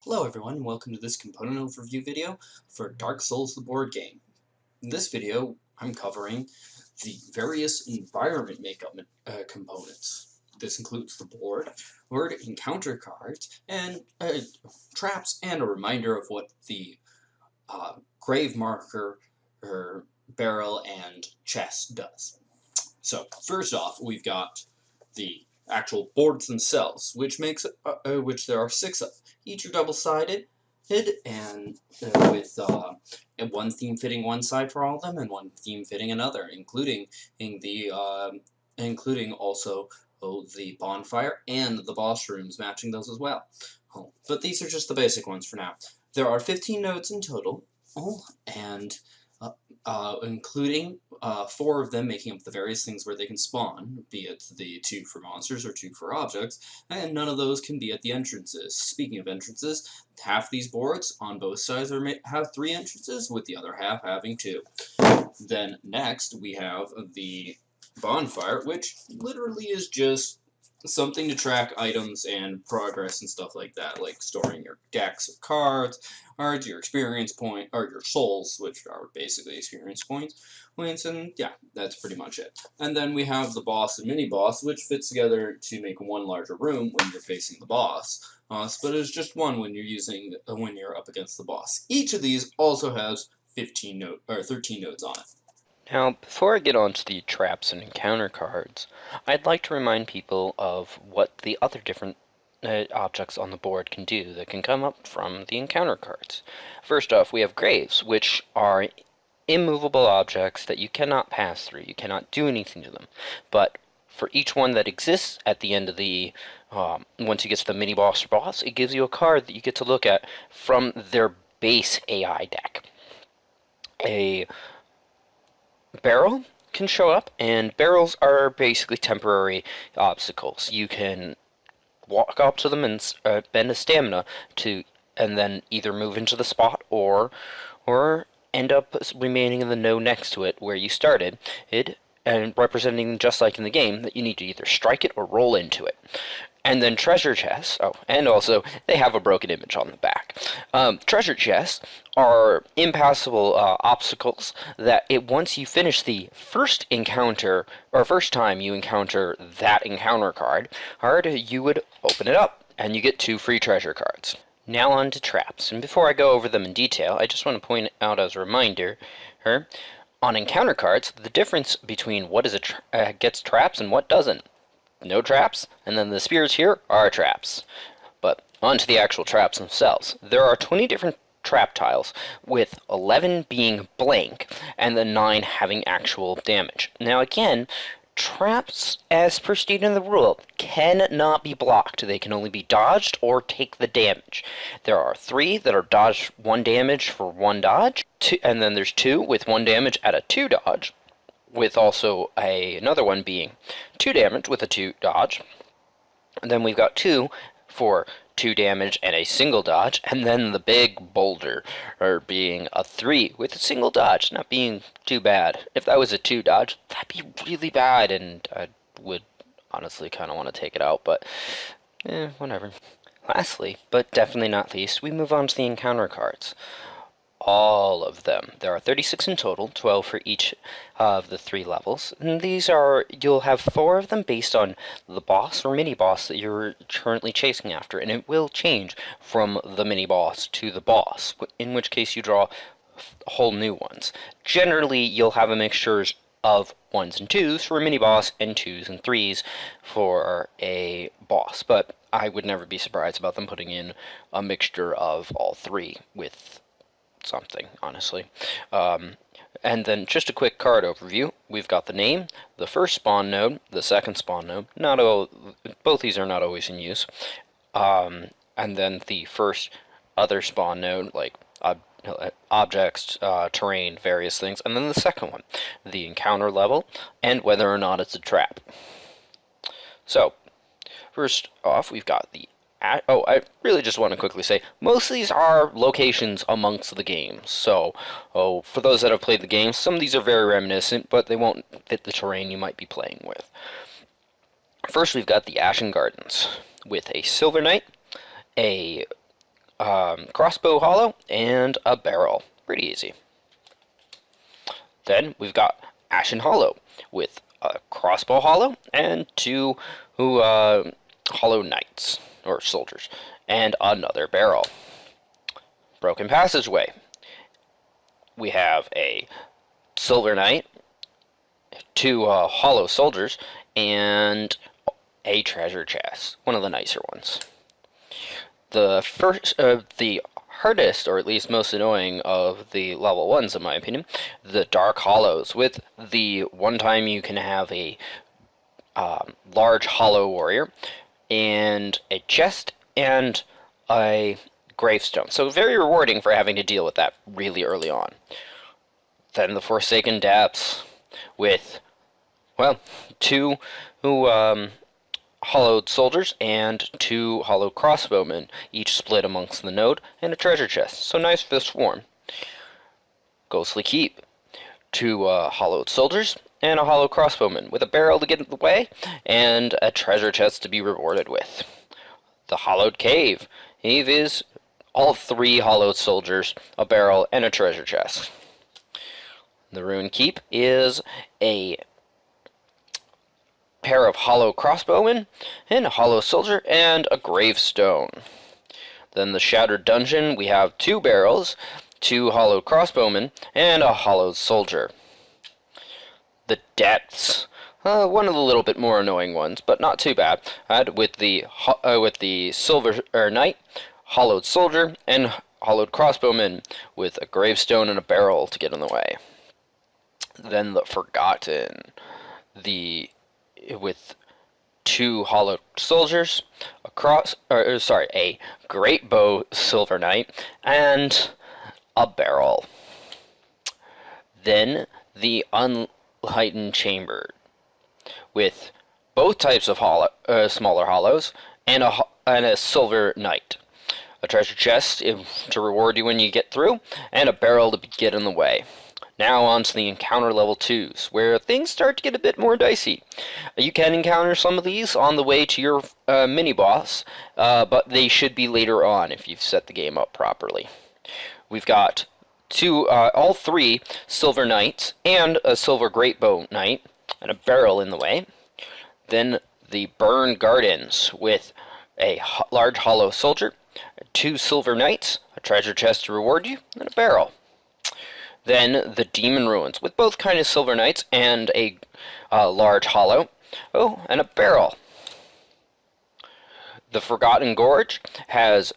Hello everyone, welcome to this component overview video for Dark Souls the board game. In this video, I'm covering the various environment makeup components. This includes the board, encounter cards, and traps, and a reminder of what the grave marker, barrel, and chest does. So, first off, we've got the actual boards themselves, which there are 6 of. Each are double-sided, and one theme fitting one side for all of them, and one theme fitting another, including also the bonfire and the boss rooms matching those as well. But these are just the basic ones for now. There are 15 nodes in total, and including 4 of them making up the various things where they can spawn, be it the 2 for monsters or 2 for objects, and none of those can be at the entrances. Speaking of entrances, half these boards on both sides have 3 entrances, with the other half having 2. Then next we have the bonfire, which literally is just something to track items and progress and stuff like that, like storing your decks of cards, or your experience point, or your souls, which are basically experience points, and yeah, that's pretty much it. And then we have the boss and mini-boss, which fits together to make one larger room when you're facing the boss, but it's just one when you're up against the boss. Each of these also has 13 nodes on it. Now, before I get on to the traps and encounter cards, I'd like to remind people of what the other different objects on the board can do that can come up from the encounter cards. First off, we have graves, which are immovable objects that you cannot pass through. You cannot do anything to them. But for each one that exists at the end of the once you get to the mini-boss or boss, it gives you a card that you get to look at from their base AI deck. A barrel can show up, and barrels are basically temporary obstacles. You can walk up to them and spend a stamina and then either move into the spot or end up remaining in the node next to it where you started it, and representing just like in the game that you need to either strike it or roll into it. And then treasure chests, and also they have a broken image on the back. Treasure chests are impassable obstacles that once you finish the first encounter, or first time you encounter that encounter card, you would open it up, and you get 2 free treasure cards. Now on to traps, and before I go over them in detail, I just want to point out as a reminder, on encounter cards, the difference between what gets traps and what doesn't. No traps, and then the spears here are traps. But on to the actual traps themselves. There are 20 different trap tiles, with 11 being blank, and the 9 having actual damage. Now again, traps, as per stated in the rule, cannot be blocked. They can only be dodged or take the damage. There are 3 that are dodge 1 damage for 1 dodge, and then there's 2 with 1 damage at a 2 dodge, with also another one being 2 damage with a 2 dodge. And then we've got 2 for 2 damage and a single dodge, and then the big boulder being a 3 with a single dodge, not being too bad. If that was a 2 dodge, that'd be really bad, and I would honestly kind of want to take it out, but whatever. Lastly, but definitely not least, we move on to the encounter cards. All of them. There are 36 in total, 12 for each of the 3 levels. And you'll have 4 of them based on the boss or mini-boss that you're currently chasing after, and it will change from the mini-boss to the boss, in which case you draw whole new ones. Generally, you'll have a mixture of 1s and 2s for a mini-boss, and 2s and 3s for a boss, but I would never be surprised about them putting in a mixture of all 3 with something, honestly. And then just a quick card overview. We've got the name, the first spawn node, the second spawn node. Both these are not always in use. And then the first other spawn node, like objects, terrain, various things. And then the second one, the encounter level, and whether or not it's a trap. So, first off, we've got the I really just want to quickly say, most of these are locations amongst the games. So, for those that have played the game, some of these are very reminiscent, but they won't fit the terrain you might be playing with. First, we've got the Ashen Gardens, with a Silver Knight, a crossbow hollow, and a barrel. Pretty easy. Then we've got Ashen Hollow with a crossbow hollow and two hollow knights, or soldiers, and another barrel. Broken Passageway. We have a Silver Knight, two hollow soldiers, and a treasure chest, one of the nicer ones. The hardest, or at least most annoying, of the level 1s, in my opinion, the Dark Hollows, with the one time you can have a large hollow warrior, and a chest, and a gravestone. So very rewarding for having to deal with that really early on. Then the Forsaken Depths, with, well, two hollowed soldiers and two hollow crossbowmen, each split amongst the node, and a treasure chest. So nice for the swarm. Ghostly Keep, two hollowed soldiers and a hollow crossbowman, with a barrel to get in the way, and a treasure chest to be rewarded with. The Hollowed Cave. Cave is all three hollowed soldiers, a barrel, and a treasure chest. The Ruined Keep is a pair of hollow crossbowmen, and a hollow soldier, and a gravestone. Then the Shattered Dungeon, we have two barrels, two hollow crossbowmen, and a hollowed soldier. The Depths, one of the little bit more annoying ones, but not too bad. With the Silver Knight, hollowed soldier, and hollowed crossbowman, with a gravestone and a barrel to get in the way. Then the Forgotten, with two hollowed soldiers, a great bow Silver Knight, and a barrel. Then the Unlightened Chamber, with both types of smaller hollows, and a Silver Knight. A treasure chest to reward you when you get through, and a barrel to get in the way. Now on to the encounter level 2s, where things start to get a bit more dicey. You can encounter some of these on the way to your mini-boss, but they should be later on if you've set the game up properly. We've got all three Silver Knights, and a Silver Greatbow Knight, and a barrel in the way. Then the Burned Gardens, with a large hollow soldier, two Silver Knights, a treasure chest to reward you, and a barrel. Then the Demon Ruins, with both kind of Silver Knights and a large hollow. Oh, and a barrel. The Forgotten Gorge has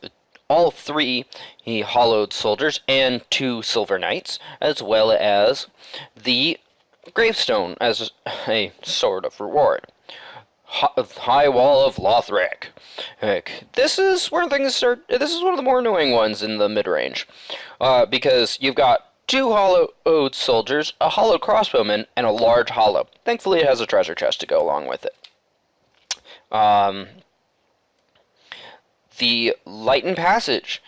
all three hollowed soldiers and two Silver Knights, as well as the Gravestone as a sort of reward. High Wall of Lothric. This is where things start. This is one of the more annoying ones in the mid-range, because you've got two hollowed soldiers, a hollowed crossbowman, and a large hollow. Thankfully, it has a treasure chest to go along with it. The Lightened Passage.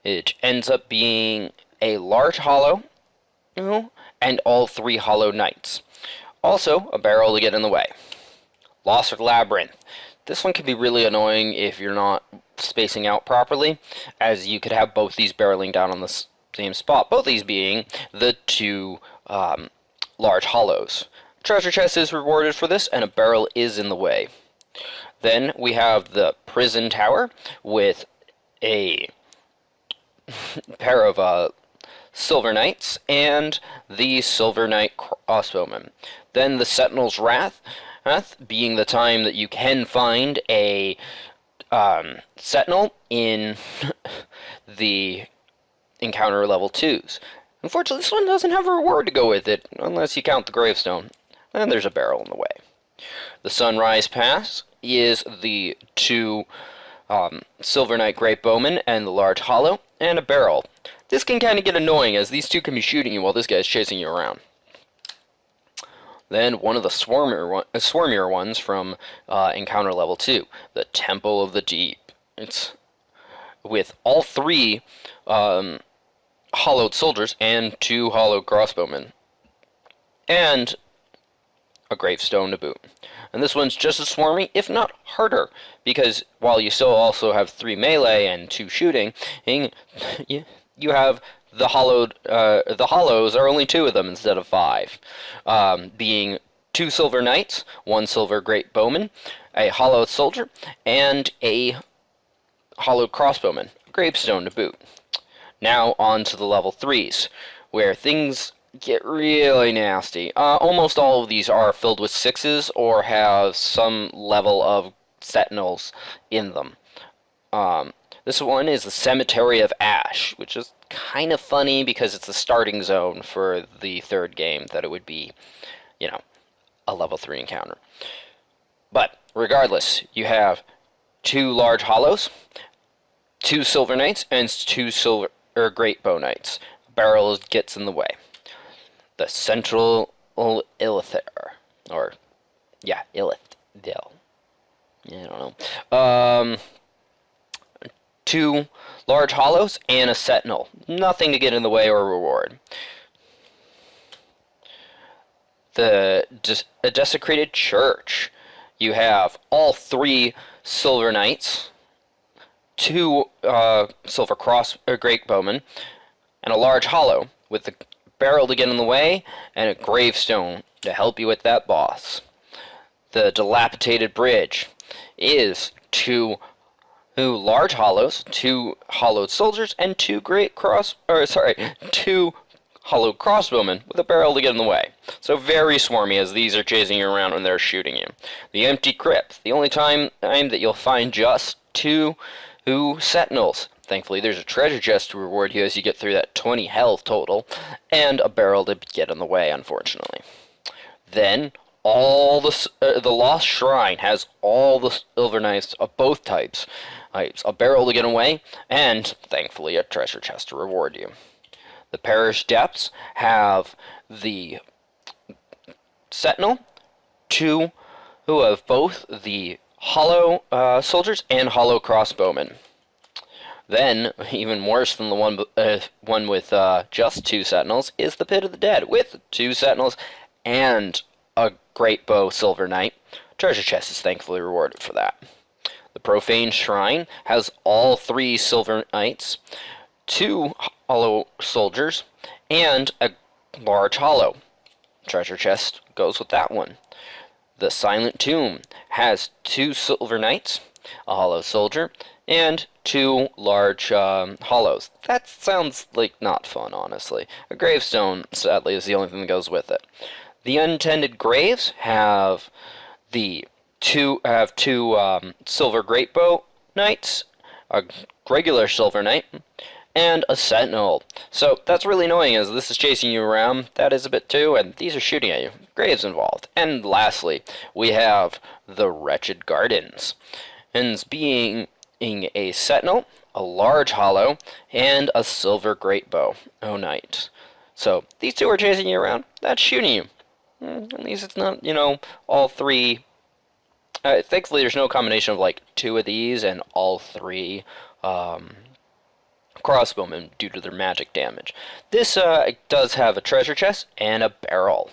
It ends up being a large hollow, and all three hollow knights. Also, a barrel to get in the way. Lost Labyrinth. This one can be really annoying if you're not spacing out properly, as you could have both these barreling down on the same spot, both these being the two large hollows. Treasure chest is rewarded for this, and a barrel is in the way. Then we have the Prison Tower, with a pair of Silver Knights, and the Silver Knight crossbowman. Then the Sentinel's Wrath, being the time that you can find a Sentinel in the encounter level 2s. Unfortunately, this one doesn't have a reward to go with it, unless you count the gravestone. And there's a barrel in the way. The Sunrise Pass is the two Silver Knight Greatbowmen and the large hollow, and a barrel. This can kind of get annoying, as these two can be shooting you while this guy's chasing you around. Then one of the swarmier ones from encounter level 2, the Temple of the Deep. It's with all three hollowed soldiers and two hollowed crossbowmen, and a gravestone to boot. And this one's just as swarmy, if not harder, because while you still also have 3 melee and 2 shooting, you have the hollows are only 2 of them instead of 5, being 2 silver knights, 1 silver great bowman, a hollow soldier, and a hollow crossbowman, a gravestone to boot. Now on to the level 3s, where things get really nasty. Almost all of these are filled with 6s or have some level of sentinels in them. This one is the Cemetery of Ash, which is kind of funny because it's the starting zone for the 3rd game that it would be, a level 3 encounter. But regardless, you have 2 large hollows, 2 silver knights, and 2 great bow knights. Barrel gets in the way. The Central Illithir, Illithil. I don't know. 2 large hollows and a sentinel. Nothing to get in the way or reward. The Desecrated Church. You have all 3 silver knights, 2 silver great bowmen, and a large hollow with the barrel to get in the way and a gravestone to help you with that boss. The Dilapidated Bridge is 2 large hollows, 2 hollowed soldiers, and 2 hollow crossbowmen with a barrel to get in the way. So very swarmy as these are chasing you around when they're shooting you. The Empty Crypt, the only time that you'll find just 2 sentinels. Thankfully, there's a treasure chest to reward you as you get through that 20 health total, and a barrel to get in the way, unfortunately. Then, the Lost Shrine has all the silver knights of both types. A barrel to get away, and, thankfully, a treasure chest to reward you. The Parish Depths have the Sentinel, 2 who have both the hollow soldiers and hollow crossbowmen. Then, even worse than the one with just 2 sentinels, is the Pit of the Dead, with 2 sentinels and a great bow silver knight. Treasure chest is thankfully rewarded for that. The Profane Shrine has all 3 silver knights, 2 hollow soldiers, and a large hollow. Treasure chest goes with that one. The Silent Tomb has 2 silver knights, a hollow soldier, and 2 large hollows. That sounds like not fun, honestly. A gravestone, sadly, is the only thing that goes with it. The Untended Graves have two silver greatbow knights, a regular silver knight, and a sentinel. So that's really annoying as this is chasing you around. That is a bit too, and these are shooting at you. Graves involved. And lastly, we have the Wretched Gardens. And being a sentinel, a large hollow, and a silver greatbow knight. So these 2 are chasing you around. That's shooting you. At least it's not, all 3. Thankfully, there's no combination of like 2 of these and all 3 crossbowmen due to their magic damage. This does have a treasure chest and a barrel.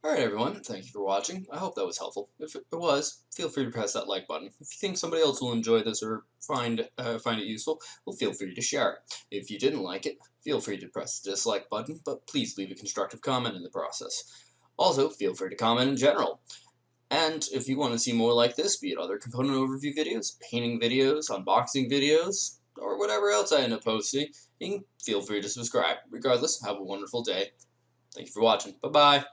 Alright everyone, thank you for watching. I hope that was helpful. If it was, feel free to press that like button. If you think somebody else will enjoy this or find it useful, well, feel free to share it. If you didn't like it, feel free to press the dislike button, but please leave a constructive comment in the process. Also, feel free to comment in general. And if you want to see more like this, be it other component overview videos, painting videos, unboxing videos, or whatever else I end up posting, feel free to subscribe. Regardless, have a wonderful day. Thank you for watching. Bye-bye.